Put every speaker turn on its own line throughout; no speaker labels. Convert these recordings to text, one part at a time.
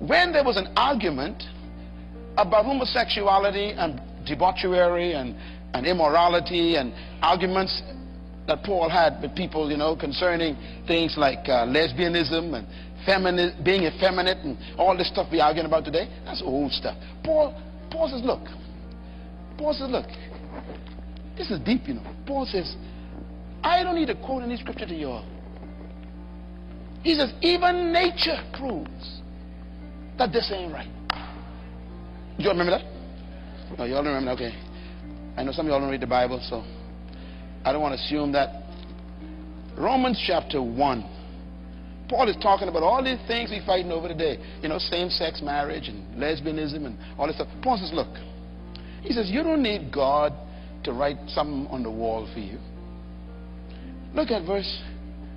when there was an argument about homosexuality and debauchery and immorality, and arguments that Paul had with people, concerning things like lesbianism and being effeminate and all this stuff we're arguing about today, that's old stuff. Paul says, look, this is deep, Paul says, I don't need to quote any scripture to you all. He says, even nature proves that this ain't right. You all remember that? No, you all remember that? Okay. I know some of you all don't read the Bible, so I don't want to assume that. Romans chapter 1. Paul is talking about all these things we're fighting over today. Same-sex marriage and lesbianism and all this stuff. Paul says, look. He says, you don't need God to write something on the wall for you. Look at verse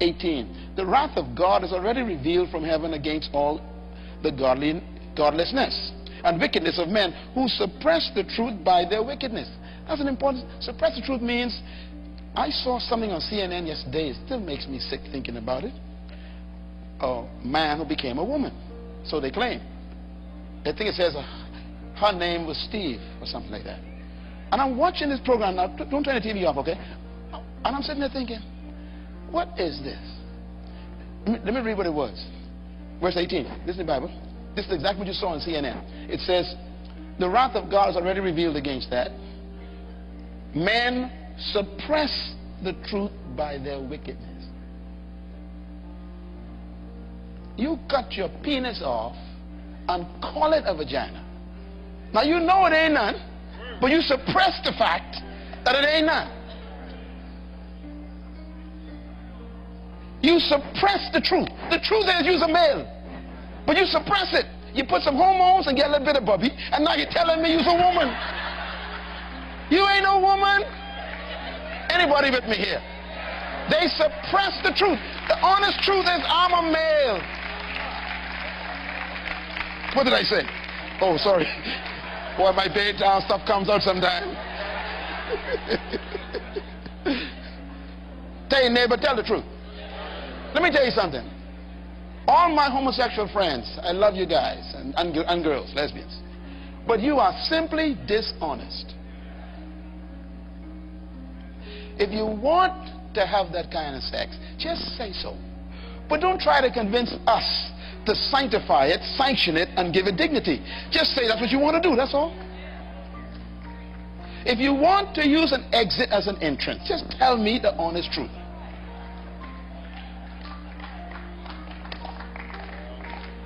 18. The wrath of God is already revealed from heaven against all the godlessness and wickedness of men who suppress the truth by their wickedness. That's an important. Suppress the truth means, I saw something on CNN yesterday. It still makes me sick thinking about it. A man who became a woman, so they claim. I think it says her name was Steve or something like that. And I'm watching this program now. Don't turn the TV off, okay? And I'm sitting there thinking, what is this? Let me read what it was. Verse 18. This is the Bible. This is exactly what you saw on CNN. It says, the wrath of God is already revealed against that. Men suppress the truth by their wickedness. You cut your penis off and call it a vagina. Now you know it ain't none, but you suppress the fact that it ain't none. You suppress the truth. The truth is you's a male, but you suppress it. You put some hormones and get a little bit of bubby, and now you're telling me you's a woman. You ain't no woman. Anybody with me here? They suppress the truth. The honest truth is I'm a male. What did I say? Oh, sorry. Boy, my daytime stuff comes out sometime. Tell your neighbor, tell the truth. Let me tell you something. All my homosexual friends, I love you guys and girls, lesbians. But you are simply dishonest. If you want to have that kind of sex, just say so. But don't try to convince us to sanctify it, sanction it, and give it dignity. Just say that's what you want to do, that's all. If you want to use an exit as an entrance, just tell me the honest truth.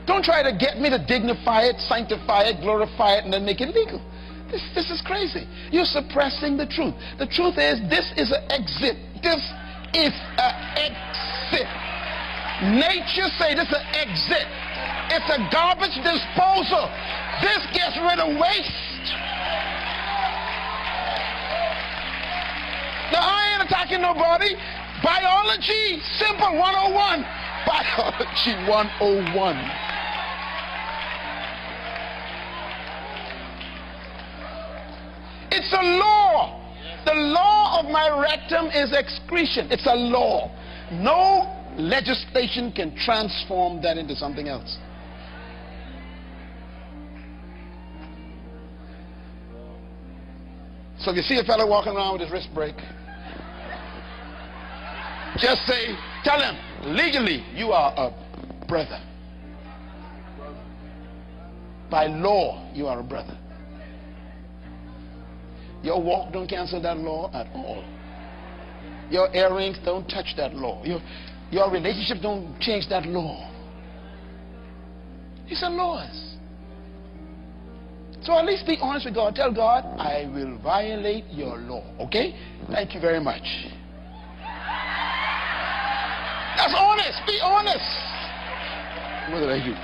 Don't try to get me to dignify it, sanctify it, glorify it, and then make it legal. This is crazy. You're suppressing the truth. The truth is, this is an exit. This is an exit. Nature say this is an exit. It's a garbage disposal. This gets rid of waste. Now, I ain't attacking nobody. Biology, simple 101. Biology 101. It's a law. The law of my rectum is excretion. It's a law. No legislation can transform that into something else. So if you see a fellow walking around with his wrist break, just say, tell him, legally, you are a brother. By law, you are a brother. Your walk don't cancel that law at all. Your earrings don't touch that law. Your relationship don't change that law. These are laws. So at least be honest with God. Tell God, I will violate your law. Okay? Thank you very much. That's honest. Be honest. What did I do?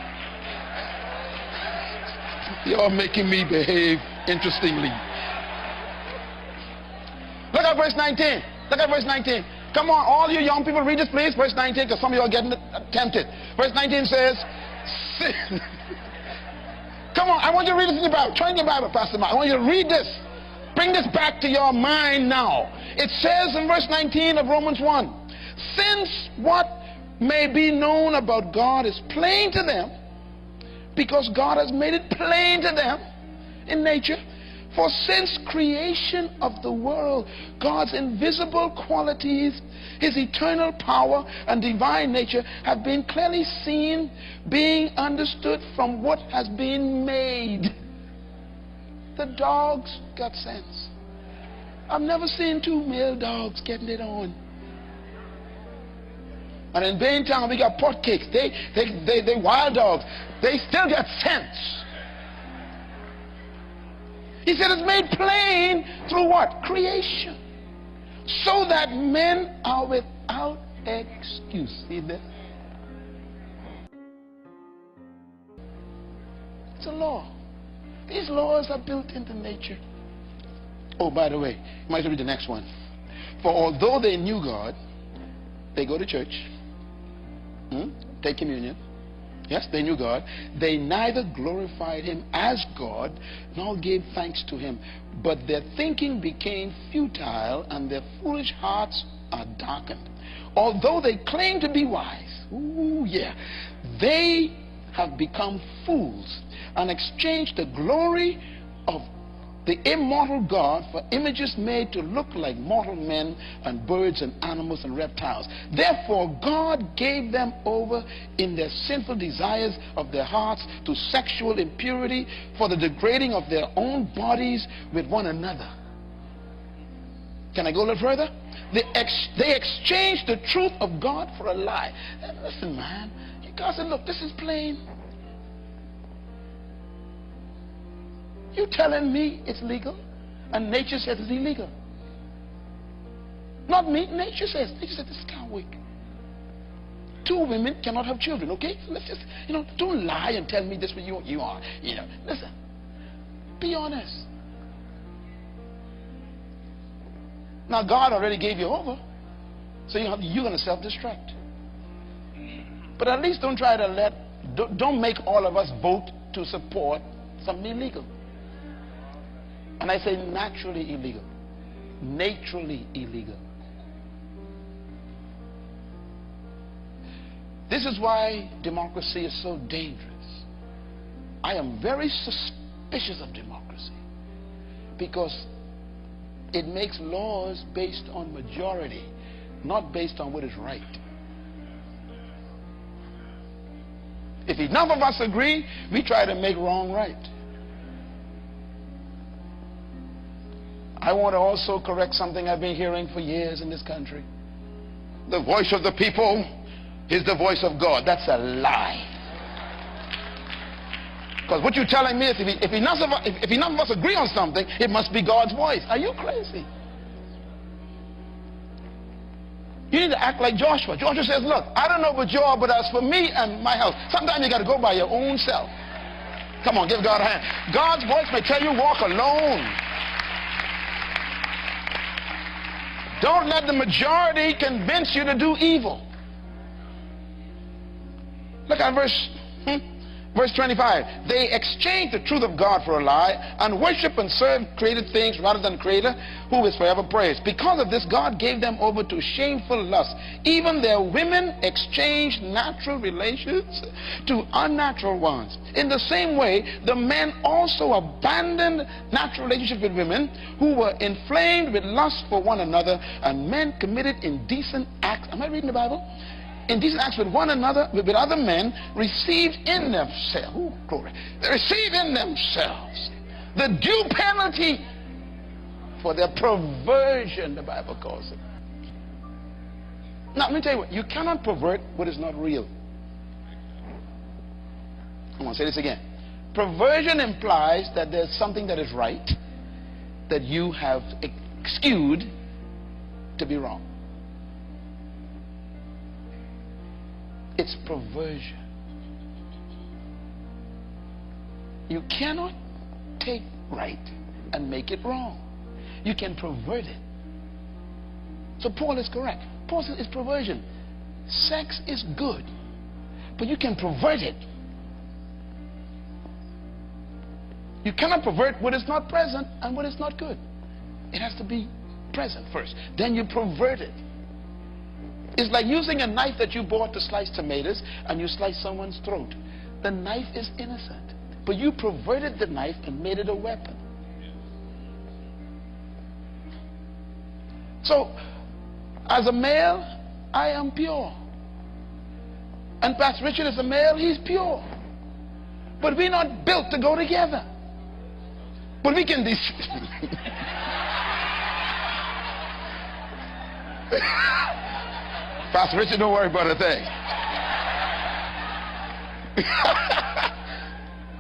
You're making me behave interestingly. Look at verse 19. Look at verse 19. Come on, all you young people, read this please. Verse 19, because some of you are getting tempted. Verse 19 says, sin. Come on, I want you to read this in the Bible. Turn your Bible, Pastor Mark. I want you to read this. Bring this back to your mind now. It says in verse 19 of Romans 1, since what may be known about God is plain to them, because God has made it plain to them in nature. For since creation of the world, God's invisible qualities, his eternal power and divine nature have been clearly seen, being understood from what has been made. The dogs got sense. I've never seen two male dogs getting it on. And in Baintown we got pot cakes. They wild dogs. They still got sense. He said it's made plain through what? Creation. So that men are without excuse. See that? It's a law. These laws are built into nature. Oh, by the way, you might read the next one. For although they knew God, they go to church, take communion. Yes, they knew God. They neither glorified him as God nor gave thanks to him. But their thinking became futile and their foolish hearts are darkened. Although they claim to be wise, they have become fools and exchanged the glory of the immortal God for images made to look like mortal men and birds and animals and reptiles. Therefore God gave them over in their sinful desires of their hearts to sexual impurity for the degrading of their own bodies with one another. Can I go a little further? They exchanged the truth of God for a lie. Listen, man, God said, look, this is plain. You telling me it's legal and nature says it's illegal? Not me, nature says this is can't work. Two women cannot have children, okay? So let's just, don't lie and tell me this what you are. Listen, be honest. Now God already gave you over, so you're going to self-destruct. But at least don't try to don't make all of us vote to support something illegal. And I say naturally illegal. Naturally illegal. This is why democracy is so dangerous. I am very suspicious of democracy because it makes laws based on majority, not based on what is right. If enough of us agree, we try to make wrong right. I want to also correct something I've been hearing for years in this country. The voice of the people is the voice of God. That's a lie. Because what you're telling me is if enough of us agree on something, it must be God's voice. Are you crazy? You need to act like Joshua. Joshua says, look, I don't know about you all, but as for me and my house, sometimes you got to go by your own self. Come on, give God a hand. God's voice may tell you walk alone. Don't let the majority convince you to do evil. Look at verse 25. They exchanged the truth of God for a lie and worship and serve created things rather than the Creator, who is forever praised. Because of this, God gave them over to shameful lust. Even their women exchanged natural relations to unnatural ones. In the same way, the men also abandoned natural relationships with women who were inflamed with lust for one another, and men committed indecent acts. Am I reading the Bible? Indecent acts with one another, with other men, received in themselves, they receive in themselves the due penalty for their perversion, the Bible calls it. Now, let me tell you what, you cannot pervert what is not real. I'm going to say this again. Perversion implies that there's something that is right that you have skewed to be wrong. It's perversion. You cannot take right and make it wrong. You can pervert it. So Paul is correct. Paul says it's perversion. Sex is good, but you can pervert it. You cannot pervert what is not present and what is not good. It has to be present first. Then you pervert it. It's like using a knife that you bought to slice tomatoes and you slice someone's throat. The knife is innocent, but you perverted the knife and made it a weapon. So, as a male, I am pure. And Pastor Richard is a male, he's pure. But we're not built to go together. But we can Pastor Richard, don't worry about a thing.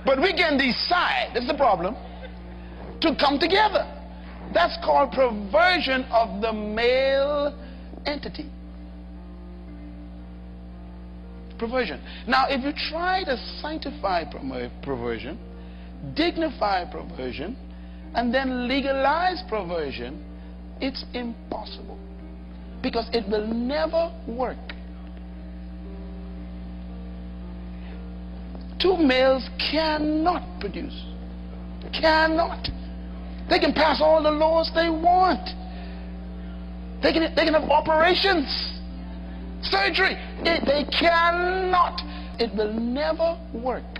But we can decide, that's the problem, to come together. That's called perversion of the male entity. Perversion. Now, if you try to sanctify perversion, dignify perversion, and then legalize perversion, it's impossible. Because it will never work. Two males cannot produce. Cannot. They can pass all the laws they want. They can have operations, surgery. They cannot. It will never work.